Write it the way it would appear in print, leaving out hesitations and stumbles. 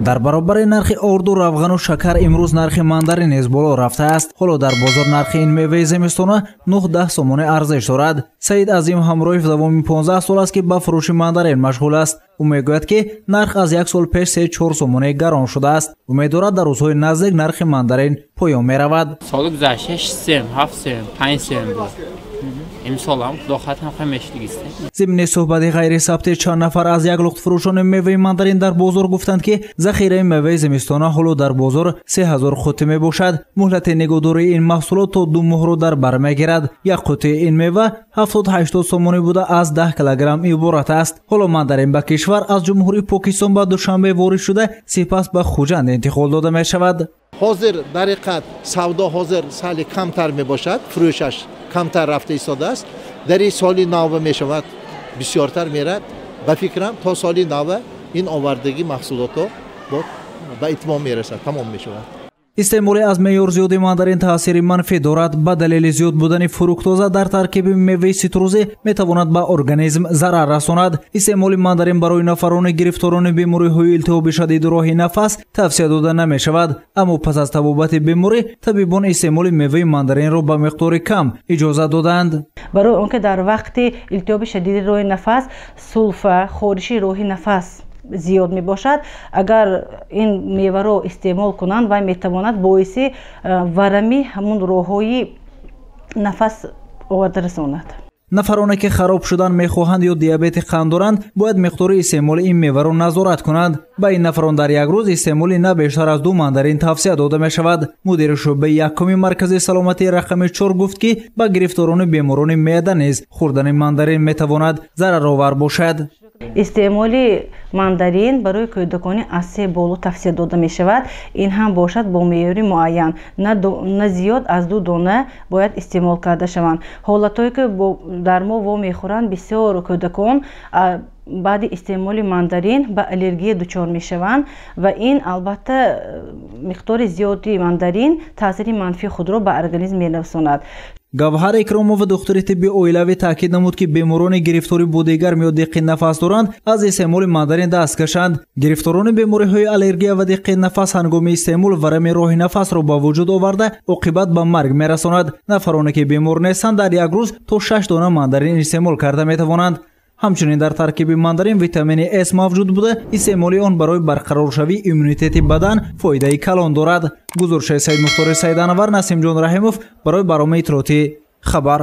дар баробари нархи орду, равғану шакар имрӯз нархи мандарин низ боло рафтааст. ҳоло дар бозор нархи ин меваи зимистона 9-10 сомоне арзиш дорад. Саид Азим Ҳамроев давоми 15 сол аст ки ба фурӯши мандарин машғул аст. ӯ мегӯяд ки нарх аз як сол пеш 3-4 сомоне гарон шудааст. ӯ медорад дар рӯзҳои наздик нархи мандарин поён меравад. соли гузашта 6 сем, 7 сем, 5 сем буд. имсол ҳам худохатам хамештигист. зимни суҳбати ғайрисабти чанд нафар аз як луқтфурӯшони меваи мандарин дар бозор гуфтанд ки захираи меваи зимистона ҳоло дар бозор 3000 қуттӣ мебошад. муҳлати нигоҳдории ин маҳсулот то 2 моҳро дар бар мегирад. як қуттии ин мева 70-80 сомонӣ буда аз 10 килограмм иборат аст. ҳоло мандарин ба кишвар аз ҷумҳурии Покистон ба Душанбе ворид шуда, сипас ба Хуҷанд интиқол дода мешавад. ҳозир дар ҳақиқат савдо ҳозир сали камтар мебошад, фурӯшаш камтар рафта истодаст. дар ин соли навба мешавад, бисёртар мерад. ба фикрам то соли навба ин овардагӣ маҳсулотҳо ба итмом мерасад, тамом мешавад. истеъмоли аз меъёр зиёди мандарин таъсири манфӣ дорад. ба далели зиёд будани фруктоза дар таркиби меваи ситрузӣ метавонад ба организм зарар расонад. истеъмоли мандарин барои нафарони гирифторони бемориҳои илтиҳоби шадиди роҳи нафас тавсия дода намешавад. аммо пас аз табобати беморӣ табибон истеъмоли меваи мандаринро ба миқдори кам иҷозат доданд. барои он ки дар вақти илтиҳоби шадиди роҳи нафас сулфа хориши роҳи нафас зиёд мебошад, агар ин меваро истеъмол кунанд вай метавонад боиси варами ҳамун роҳҳои нафас оварда расонад. нафароне ки хароб шудан мехоҳанд ё диабети қанд доранд бояд миқдори истеъмоли ин меваро назорат кунанд. ба ин нафарон дар як рӯз истеъмоли на бештар аз 2 мандарин тавсия дода мешавад. мудири шӯъбаи якуми маркази саломатии рақами 4 гуфт ки ба гирифторони беморони меъда низ хӯрдани мандарин метавонад зараровар бошад. истеъмоли мандарин барои кӯдакони аз 3 боло тавсия дода мешавад. ин ҳам бошад бо меъёри муайян, на зиёд аз 2 дона бояд истеъмол карда шаванд. ҳолатҳое ки дар мо во мехӯранд бисёр кӯдакон баъди истеъмоли мандарин ба аллергия дучор мешаванд ва ин албатта миқдори зиёди мандарин таъсири манфии худро ба организм мерасонад. гавҳар икромова духтури тибби оилавӣ таъкид намуд ки беморони гирифтори будигар ё диққи нафас доранд аз истеъмоли мандарин даст кашанд. гирифторони бемориҳои аллергия ва диққи нафас ҳангоми истеъмол варами роҳи нафасро ба вуҷуд оварда оқибат ба марг мерасонад. нафароне ки бемор нестанд дар як рӯз то 6 дона мандарин истеъмол карда метавонанд. ҳамчунин дар таркиби мандарин витамини С мавҷуд буда истеъмоли он барои барқароршавии иммунитети бадан фоидаи калон дорад. гузоршаи Саид Мухтори Саиданавар, Насимҷон Раҳимов барои барномаи иттилоотӣ Хабар.